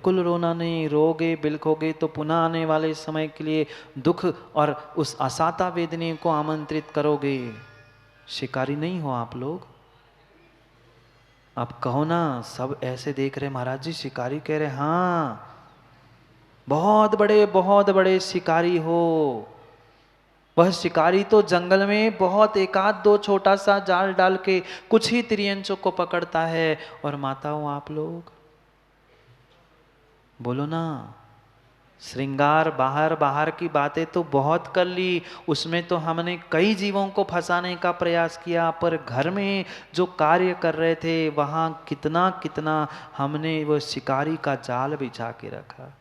बिल्कुल रोना नहीं, रोगे बिलखोगे तो पुनः आने वाले समय के लिए दुख और उस असाता वेदनी को आमंत्रित करोगे। शिकारी नहीं हो आप लोग। आप कहो ना, सब ऐसे देख रहे महाराज जी शिकारी कह रहे, हाँ बहुत बड़े शिकारी हो। वह शिकारी तो जंगल में बहुत एकाध दो छोटा सा जाल डाल के कुछ ही तिर्यंचों को पकड़ता है, और माता हो आप लोग। बोलो ना, श्रृंगार बाहर बाहर की बातें तो बहुत कर ली, उसमें तो हमने कई जीवों को फंसाने का प्रयास किया, पर घर में जो कार्य कर रहे थे वहां कितना कितना हमने वो शिकारी का जाल बिछा के रखा।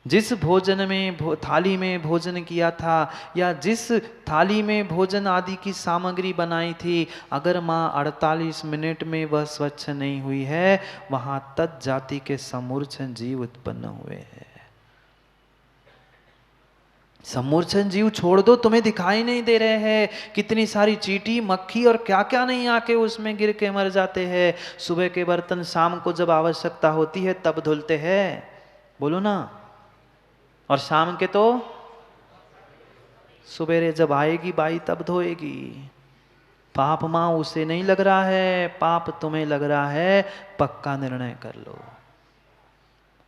जिस भोजन में थाली में भोजन किया था, या जिस थाली में भोजन आदि की सामग्री बनाई थी, अगर माँ 48 मिनट में वह स्वच्छ नहीं हुई है, वहां तत् जाति के समूर्छन जीव उत्पन्न हुए हैं। समूर्छन जीव छोड़ दो, तुम्हें दिखाई नहीं दे रहे हैं, कितनी सारी चींटी मक्खी और क्या क्या नहीं आके उसमें गिर के मर जाते हैं। सुबह के बर्तन शाम को जब आवश्यकता होती है तब धुलते हैं, बोलो ना, और शाम के तो सवेरे जब आएगी बाई तब धोएगी। पाप माँ उसे नहीं लग रहा है, पाप तुम्हें लग रहा है, पक्का निर्णय कर लो।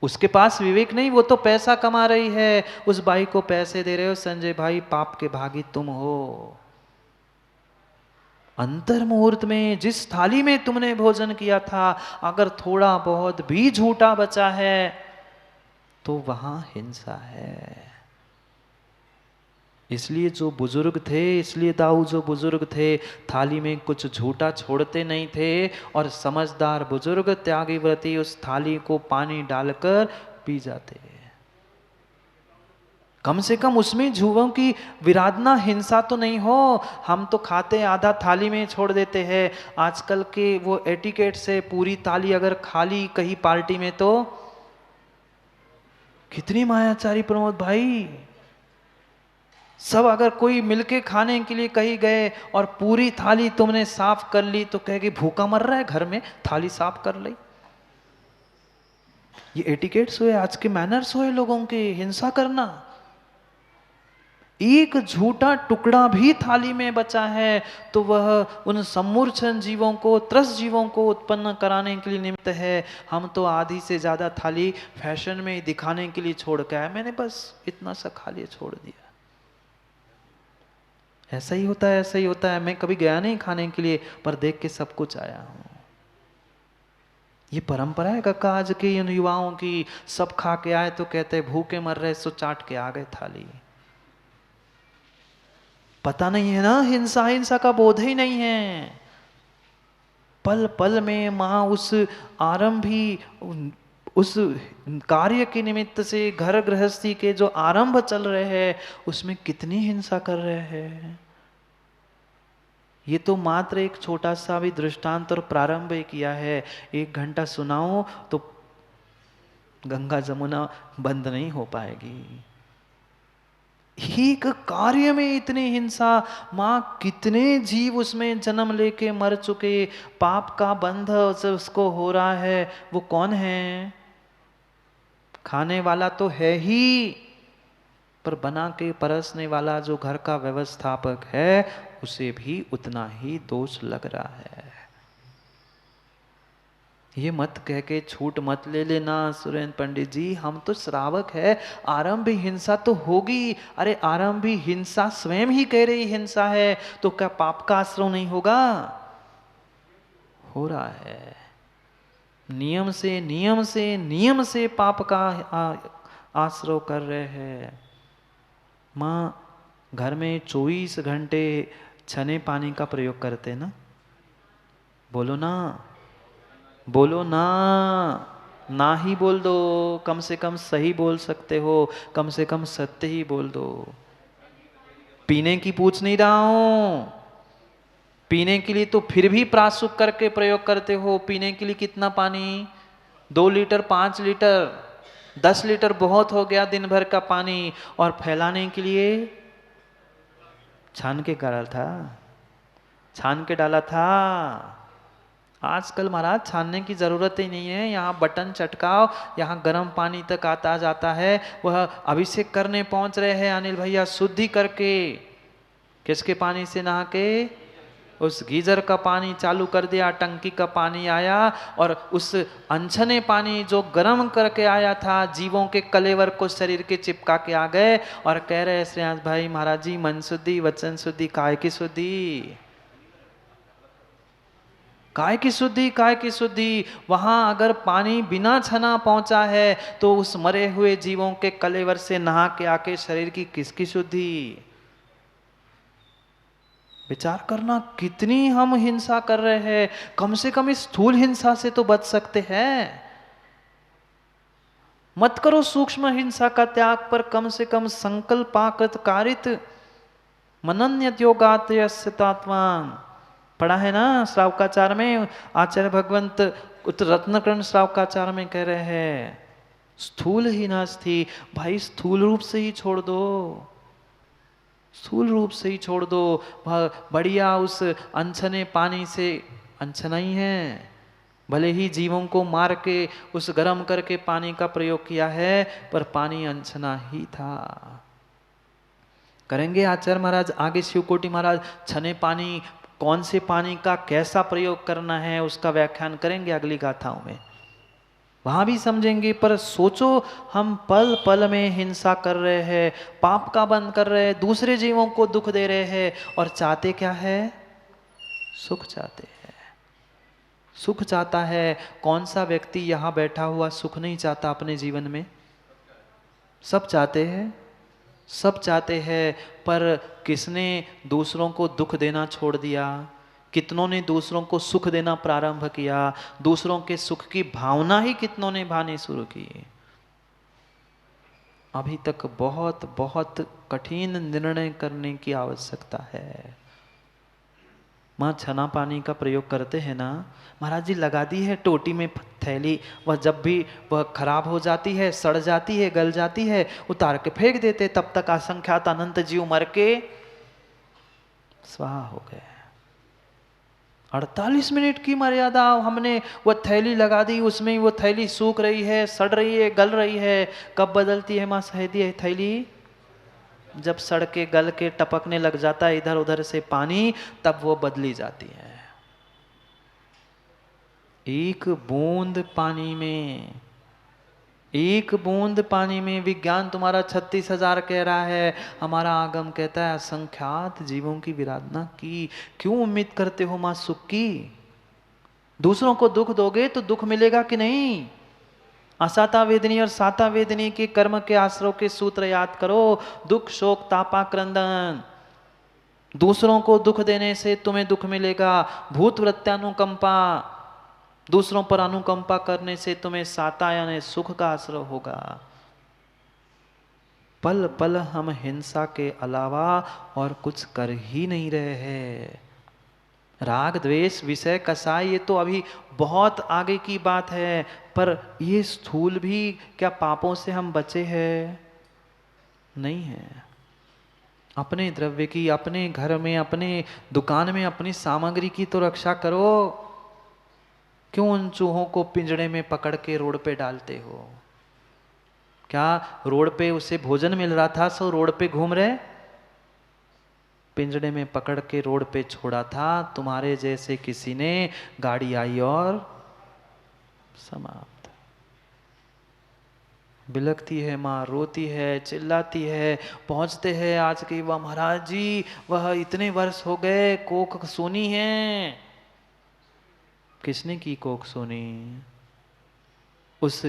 उसके पास विवेक नहीं, वो तो पैसा कमा रही है, उस बाई को पैसे दे रहे हो, संजय भाई पाप के भागी तुम हो। अंतर मुहूर्त में जिस थाली में तुमने भोजन किया था, अगर थोड़ा बहुत भी झूठा बचा है तो वहां हिंसा है। इसलिए जो बुजुर्ग थे, इसलिए दाऊ जो बुजुर्ग थे थाली में कुछ झूठा छोड़ते नहीं थे, और समझदार बुजुर्ग त्यागी व्रती उस थाली को पानी डालकर पी जाते। कम से कम उसमें झूठों की विराधना हिंसा तो नहीं हो। हम तो खाते आधा थाली में छोड़ देते हैं। आजकल के वो एटिकेट से पूरी थाली अगर खाली कहीं पार्टी में तो कितनी मायाचारी प्रमोद भाई। सब अगर कोई मिलके खाने के लिए कहीं गए और पूरी थाली तुमने साफ कर ली तो कहेगी भूखा मर रहा है घर में, थाली साफ कर ली। ये एटिकेट्स हुए, आज के मैनर्स हुए लोगों के, हिंसा करना। एक झूठा टुकड़ा भी थाली में बचा है तो वह उन सम्मूर्छन जीवों को, त्रस्त जीवों को उत्पन्न कराने के लिए निमित्त है। हम तो आधी से ज्यादा थाली फैशन में दिखाने के लिए छोड़ के आए, मैंने बस इतना सा खा लिया छोड़ दिया। ऐसा ही होता है, ऐसा ही होता है। मैं कभी गया नहीं खाने के लिए, पर देख के सब कुछ आया हूं। ये परंपरा है काका आज के इन युवाओं की। सब खा के आए तो कहते भूखे मर रहे, सो चाट के आ गए थाली। पता नहीं है ना, हिंसा हिंसा का बोध ही नहीं है। पल पल में मां उस आरंभी उस कार्य के निमित्त से घर गृहस्थी के जो आरंभ चल रहे हैं उसमें कितनी हिंसा कर रहे हैं। ये तो मात्र एक छोटा सा भी दृष्टांत और प्रारंभ ही किया है। 1 घंटा सुनाओ तो गंगा जमुना बंद नहीं हो पाएगी। एक कार्य में इतनी हिंसा, मां कितने जीव उसमें जन्म लेके मर चुके, पाप का बंध उसको हो रहा है। वो कौन है? खाने वाला तो है ही, पर बना के परसने वाला जो घर का व्यवस्थापक है उसे भी उतना ही दोष लग रहा है। ये मत कह के छूट मत ले लेना सुरेंद्र पंडित जी, हम तो श्रावक है। आरंभी हिंसा तो होगी। अरे आरंभी हिंसा स्वयं ही कह रही हिंसा है, तो क्या पाप का आश्रय नहीं होगा? हो रहा है। नियम से नियम से नियम से पाप का आश्रय कर रहे हैं। माँ घर में 24 घंटे छने पानी का प्रयोग करते ना, बोलो ना, बोलो ना, ना ही बोल दो। कम से कम सही बोल सकते हो, कम से कम सत्य ही बोल दो। पीने की पूछ नहीं रहा हूं। पीने के लिए तो फिर भी प्राशुक करके प्रयोग करते हो। पीने के लिए कितना पानी? 2 लीटर, 5 लीटर, 10 लीटर बहुत हो गया दिन भर का पानी। और फैलाने के लिए छान के डाला था, छान के डाला था। आजकल महाराज छानने की जरूरत ही नहीं है, यहाँ बटन चटकाओ, यहाँ गर्म पानी तक आता जाता है। वह अभिषेक करने पहुंच रहे हैं अनिल भैया, शुद्धि करके, किसके पानी से नहा के, उस गीजर का पानी चालू कर दिया, टंकी का पानी आया, और उस अनछने पानी जो गर्म करके आया था, जीवों के कलेवर को शरीर के चिपका के आ गए, और कह रहे श्रेयांश भाई महाराज जी, मन शुद्धि, वचन शुद्धि, काय की शुद्धि, काय की शुद्धि, काय की शुद्धि। वहां अगर पानी बिना छना पहुंचा है तो उस मरे हुए जीवों के कलेवर से नहा के आके शरीर की किसकी शुद्धि। विचार करना, कितनी हम हिंसा कर रहे हैं। कम से कम इस स्थूल हिंसा से तो बच सकते हैं। मत करो सूक्ष्म हिंसा का त्याग, पर कम से कम संकल्पाकृत कारित मनन्यत योगात यस्यतात्मान, पढ़ा है ना श्रावकाचार में। आचार्य भगवंत रत्नकर्ण श्रावकाचार में कह रहे हैं, स्थूल ही नास्ति, भाई स्थूल रूप से ही छोड़ दो, स्थूल रूप से ही छोड़ दो। बढ़िया उस अनछने पानी से, अनछना ही है, भले ही जीवों को मार के उस गर्म करके पानी का प्रयोग किया है, पर पानी अनछना ही था। करेंगे आचार्य महाराज आगे, शिवकोटि महाराज छने पानी, कौन से पानी का कैसा प्रयोग करना है उसका व्याख्यान करेंगे अगली गाथाओं में, वहां भी समझेंगे। पर सोचो, हम पल पल में हिंसा कर रहे हैं, पाप का बंद कर रहे हैं, दूसरे जीवों को दुख दे रहे हैं, और चाहते क्या है, सुख चाहते हैं, सुख चाहता है। कौन सा व्यक्ति यहां बैठा हुआ सुख नहीं चाहता अपने जीवन में? सब चाहते हैं, सब चाहते हैं, पर किसने दूसरों को दुख देना छोड़ दिया? कितनों ने दूसरों को सुख देना प्रारंभ किया? दूसरों के सुख की भावना ही कितनों ने भानी शुरू की? अभी तक बहुत बहुत कठिन निर्णय करने की आवश्यकता है। माँ छना पानी का प्रयोग करते हैं ना, महाराज जी लगा दी है टोटी में थैली, वह जब भी वह खराब हो जाती है, सड़ जाती है, गल जाती है, उतार के फेंक देते, तब तक असंख्यात अनंत जीव मर के स्वाहा हो गए। 48 मिनट की मर्यादा, हमने वह थैली लगा दी, उसमें वो थैली सूख रही है, सड़ रही है, गल रही है। कब बदलती है माँ सहेदी है थैली? जब सड़ के गल के टपकने लग जाता है इधर उधर से पानी, तब वो बदली जाती है। एक बूंद पानी में, एक बूंद पानी में विज्ञान तुम्हारा 36,000 कह रहा है, हमारा आगम कहता है असंख्यात जीवों की विराधना की। क्यों उम्मीद करते हो मां सुख की? दूसरों को दुख दोगे तो दुख मिलेगा कि नहीं? असाता वेदनी और साता वेदनी के कर्म के आश्रव के सूत्र याद करो। दुख शोक तापा क्रंदन, दूसरों को दुख देने से तुम्हें दुख मिलेगा। भूत वृत्यानुकंपा, दूसरों पर अनुकंपा करने से तुम्हें साता यानी सुख का आश्रय होगा। पल पल हम हिंसा के अलावा और कुछ कर ही नहीं रहे हैं। राग द्वेष विषय कसाय ये तो अभी बहुत आगे की बात है, पर ये स्थूल भी क्या पापों से हम बचे हैं? नहीं है। अपने द्रव्य की, अपने घर में, अपने दुकान में, अपनी सामग्री की तो रक्षा करो। क्यों उन चूहों को पिंजड़े में पकड़ के रोड पे डालते हो? क्या रोड पे उसे भोजन मिल रहा था सो रोड पे घूम रहे? पिंजड़े में पकड़ के रोड पे छोड़ा था। तुम्हारे जैसे किसी ने, गाड़ी आई और समाप्त। बिलकती है माँ, रोती है, चिल्लाती है। पहुंचते हैं आज के वह महाराज जी, वह इतने वर्ष हो गए, कोख सुनी है। किसने की कोख सुनी? उस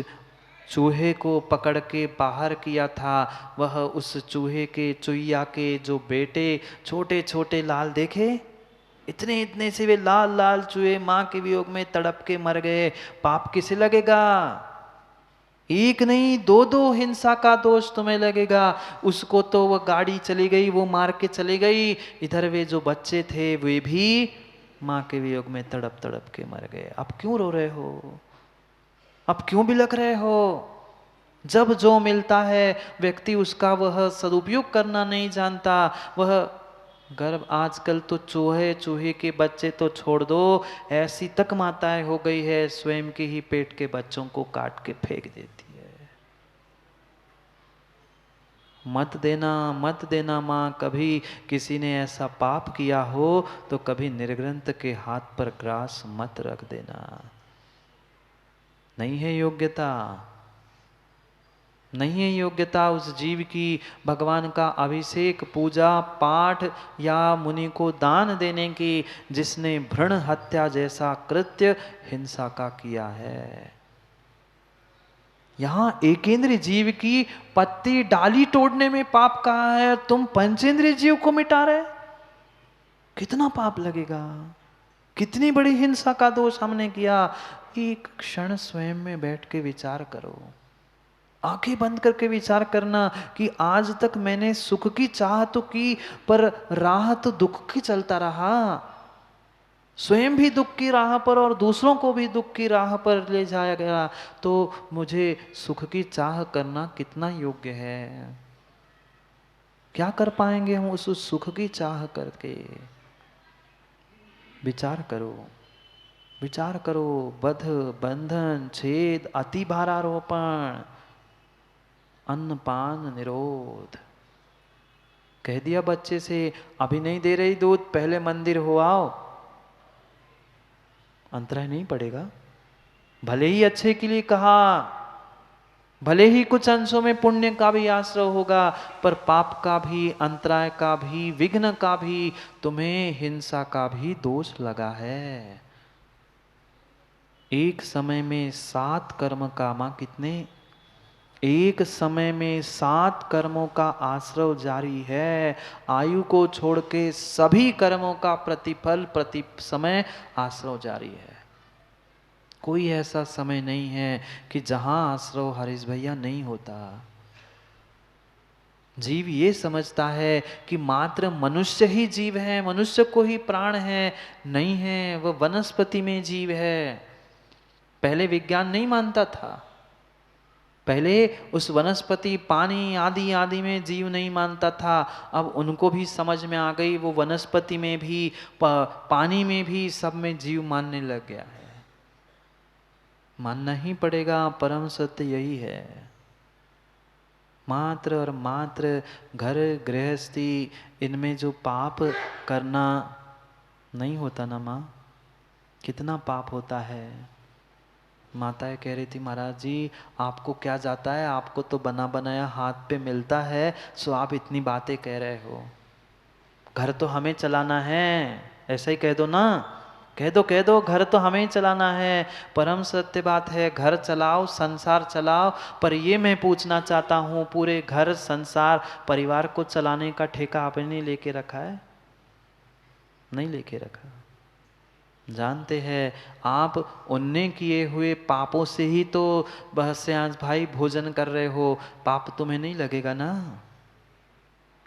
चूहे को पकड़ के बाहर किया था, वह उस चूहे के, चुईया के जो बेटे छोटे छोटे लाल देखे, इतने इतने से वे लाल लाल चूहे मां के वियोग में तड़प के मर गए। पाप किसे लगेगा? एक नहीं, दो दो हिंसा का दोष तुम्हें लगेगा। उसको तो वह गाड़ी चली गई, वो मार के चली गई, इधर वे जो बच्चे थे वे भी मां के वियोग में तड़प तड़प के मर गए। अब क्यों रो रहे हो? अब क्यों बिलख रहे हो? जब जो मिलता है व्यक्ति उसका वह सदुपयोग करना नहीं जानता, वह गर्भ आजकल तो चूहे चूहे के बच्चे तो छोड़ दो, ऐसी तक माताएं हो गई है स्वयं के ही पेट के बच्चों को काट के फेंक देती है। मत देना माँ, कभी किसी ने ऐसा पाप किया हो तो कभी निर्ग्रंथ के हाथ पर ग्रास मत रख देना। नहीं है योग्यता, नहीं है योग्यता उस जीव की भगवान का अभिषेक, पूजा पाठ या मुनि को दान देने की, जिसने भ्रूण हत्या जैसा कृत्य हिंसा का किया है। यहां एकेंद्रीय जीव की पत्ती डाली तोड़ने में पाप कहा है, तुम पंचेंद्रीय जीव को मिटा रहे, कितना पाप लगेगा, कितनी बड़ी हिंसा का दोष हमने किया। एक क्षण स्वयं में बैठ के विचार करो, आंखें बंद करके विचार करना कि आज तक मैंने सुख की चाह तो की, पर राह तो दुख की चलता रहा, स्वयं भी दुख की राह पर और दूसरों को भी दुख की राह पर ले जाया गया, तो मुझे सुख की चाह करना कितना योग्य है। क्या कर पाएंगे हम उस सुख की चाह करके? विचार करो, विचार करो। बध बंधन छेद अति भारारोपण, अन्नपान निरोध। कह दिया बच्चे से अभी नहीं दे रही दूध, पहले मंदिर हो आओ, अंतराय नहीं पड़ेगा। भले ही अच्छे के लिए कहा, भले ही कुछ अंशों में पुण्य का भी आश्रय होगा, पर पाप का भी, अंतराय का भी, विघ्न का भी, तुम्हें हिंसा का भी दोष लगा है। एक समय में 7 कर्म का, मां कितने, एक समय में 7 कर्मों का आश्रय जारी है। आयु को छोड़ के सभी कर्मों का प्रतिफल प्रति समय आश्रय जारी है। कोई ऐसा समय नहीं है कि जहां आश्रय हरीश भैया नहीं होता। जीव ये समझता है कि मात्र मनुष्य ही जीव है, मनुष्य को ही प्राण है, नहीं है, वह वनस्पति में जीव है। पहले विज्ञान नहीं मानता था, पहले उस वनस्पति पानी आदि आदि में जीव नहीं मानता था, अब उनको भी समझ में आ गई, वो वनस्पति में भी पानी में भी सब में जीव मानने लग गया है। मानना ही पड़ेगा, परम सत्य यही है। मात्र और मात्र घर गृहस्थी इनमें जो पाप करना नहीं होता ना माँ, कितना पाप होता है। माताएं कह रही थी महाराज जी आपको क्या जाता है, आपको तो बना बनाया हाथ पे मिलता है, सो आप इतनी बातें कह रहे हो, घर तो हमें चलाना है, ऐसा ही कह दो ना, कह दो घर तो हमें ही चलाना है। परम सत्य बात है, घर चलाओ, संसार चलाओ, पर ये मैं पूछना चाहता हूँ, पूरे घर संसार परिवार को चलाने का ठेका आपने लेके रखा है? नहीं लेके रखा। जानते हैं आप उनने किए हुए पापों से ही तो बहस्यांश भाई भोजन कर रहे हो, पाप तुम्हें नहीं लगेगा ना?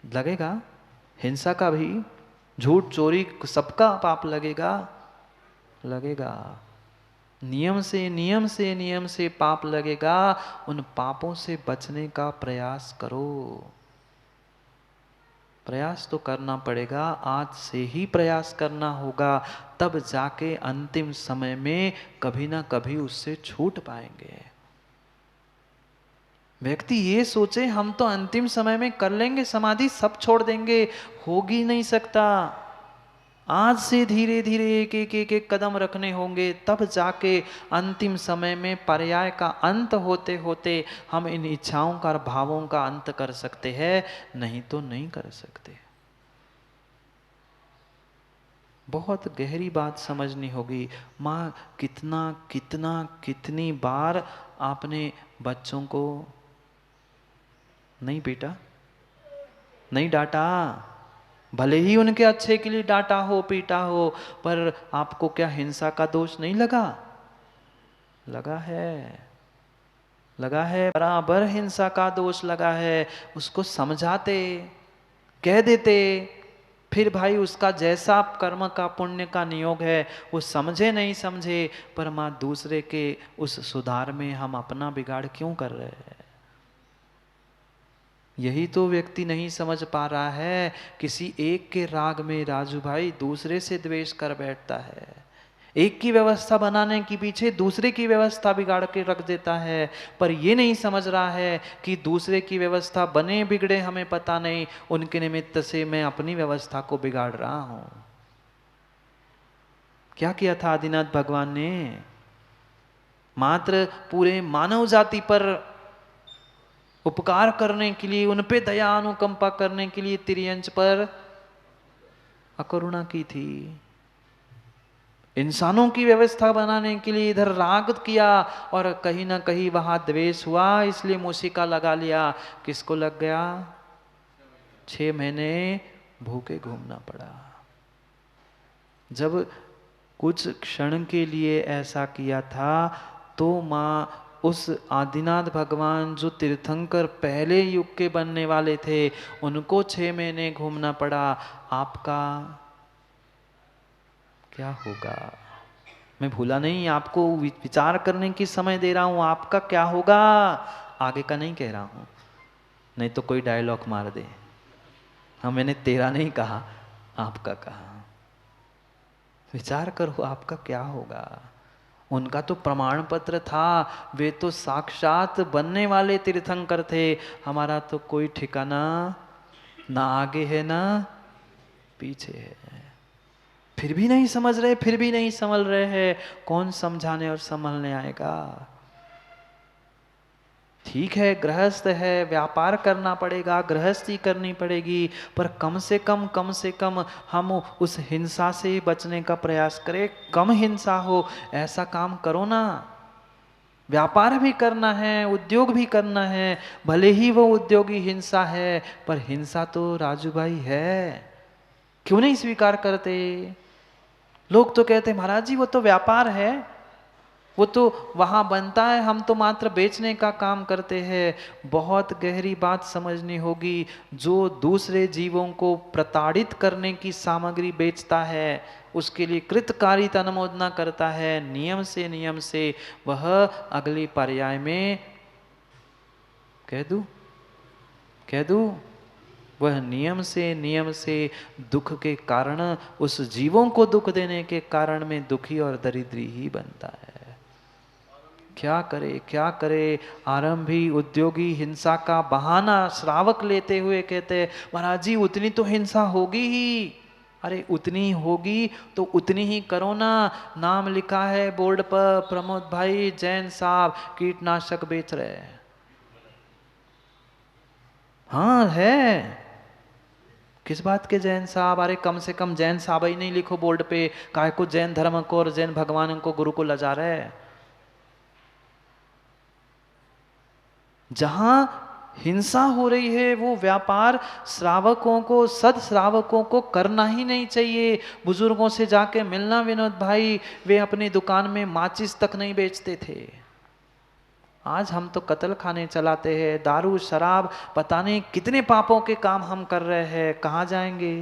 लगेगा, हिंसा का भी, झूठ चोरी सबका पाप लगेगा, लगेगा। नियम से नियम से नियम से पाप लगेगा, उन पापों से बचने का प्रयास करो। प्रयास तो करना पड़ेगा, आज से ही प्रयास करना होगा, तब जाके अंतिम समय में कभी ना कभी उससे छूट पाएंगे। व्यक्ति ये सोचे हम तो अंतिम समय में कर लेंगे समाधि, सब छोड़ देंगे, होगी नहीं सकता। आज से धीरे धीरे एक कदम रखने होंगे, तब जाके अंतिम समय में पर्याय का अंत होते होते हम इन इच्छाओं का, भावों का अंत कर सकते हैं, नहीं तो नहीं कर सकते। बहुत गहरी बात समझनी होगी। माँ कितना कितना कितनी बार आपने बच्चों को नहीं पीटा, नहीं डांटा, भले ही उनके अच्छे के लिए डांटा हो पीटा हो, पर आपको क्या हिंसा का दोष नहीं लगा? लगा है, लगा है, बराबर हिंसा का दोष लगा है। उसको समझाते, कह देते, फिर भाई उसका जैसा कर्म का पुण्य का नियोग है, वो समझे नहीं समझे, पर माँ दूसरे के उस सुधार में हम अपना बिगाड़ क्यों कर रहे हैं? यही तो व्यक्ति नहीं समझ पा रहा है। किसी एक के राग में राजू भाई दूसरे से द्वेष कर बैठता है, एक की व्यवस्था बनाने के पीछे दूसरे की व्यवस्था बिगाड़ के रख देता है। पर ये नहीं समझ रहा है कि दूसरे की व्यवस्था बने बिगड़े हमें पता नहीं, उनके निमित्त से मैं अपनी व्यवस्था को बिगाड़ रहा हूं। क्या किया था आदिनाथ भगवान ने? मात्र पूरे मानव जाति पर उपकार करने के लिए, उन पे दया अनुकंपा करने के लिए तिर्यंच पर अकरुणा की थी। इंसानों की व्यवस्था बनाने के लिए इधर राग किया और कहीं ना कहीं वहां द्वेष हुआ, इसलिए मूसिका लगा लिया। किसको लग गया? 6 महीने भूखे घूमना पड़ा। जब कुछ क्षण के लिए ऐसा किया था तो माँ उस आदिनाथ भगवान जो तीर्थंकर पहले युग के बनने वाले थे, उनको 6 महीने घूमना पड़ा। आपका क्या होगा? मैं भूला नहीं, आपको विचार करने की समय दे रहा हूं। आपका क्या होगा? आगे का नहीं कह रहा हूं, नहीं तो कोई डायलॉग मार दे। हाँ, मैंने तेरा नहीं कहा, आपका कहा। विचार करो आपका क्या होगा। उनका तो प्रमाण पत्र था, वे तो साक्षात बनने वाले तीर्थंकर थे। हमारा तो कोई ठिकाना ना आगे है ना पीछे है। फिर भी नहीं समझ रहे, फिर भी नहीं संभल रहे हैं। कौन समझाने और संभलने आएगा? ठीक है, गृहस्थ है, व्यापार करना पड़ेगा, गृहस्थी करनी पड़ेगी, पर कम से कम हम उस हिंसा से बचने का प्रयास करें। कम हिंसा हो ऐसा काम करो ना। व्यापार भी करना है, उद्योग भी करना है, भले ही वो उद्योगी हिंसा है, पर हिंसा तो राजू भाई है। क्यों नहीं स्वीकार करते? लोग तो कहते महाराज जी वो तो व्यापार है, वो तो वहां बनता है, हम तो मात्र बेचने का काम करते हैं। बहुत गहरी बात समझनी होगी। जो दूसरे जीवों को प्रताड़ित करने की सामग्री बेचता है, उसके लिए कृतकारिता अनुमोदना करता है नियम से, वह अगली पर्याय में कह दू वह नियम से दुख के कारण, उस जीवों को दुख देने के कारण में दुखी और दरिद्री ही बनता है। क्या करे? आरंभी उद्योगी हिंसा का बहाना श्रावक लेते हुए कहते महाराज जी उतनी तो हिंसा होगी ही। अरे उतनी होगी तो उतनी ही करो ना। नाम लिखा है बोर्ड पर, प्रमोद भाई जैन साहब कीटनाशक बेच रहे हैं। हाँ है। किस बात के जैन साहब? अरे कम से कम जैन साहब ही नहीं लिखो बोर्ड पे, काहे को जैन धर्म को और जैन भगवान को गुरु को लजा रहे। जहां हिंसा हो रही है वो व्यापार श्रावकों को, सद श्रावकों को करना ही नहीं चाहिए। बुजुर्गों से जाके मिलना विनोद भाई, वे अपनी दुकान में माचिस तक नहीं बेचते थे। आज हम तो कत्ल खाने चलाते हैं, दारू शराब, पता नहीं कितने पापों के काम हम कर रहे हैं। कहाँ जाएंगे?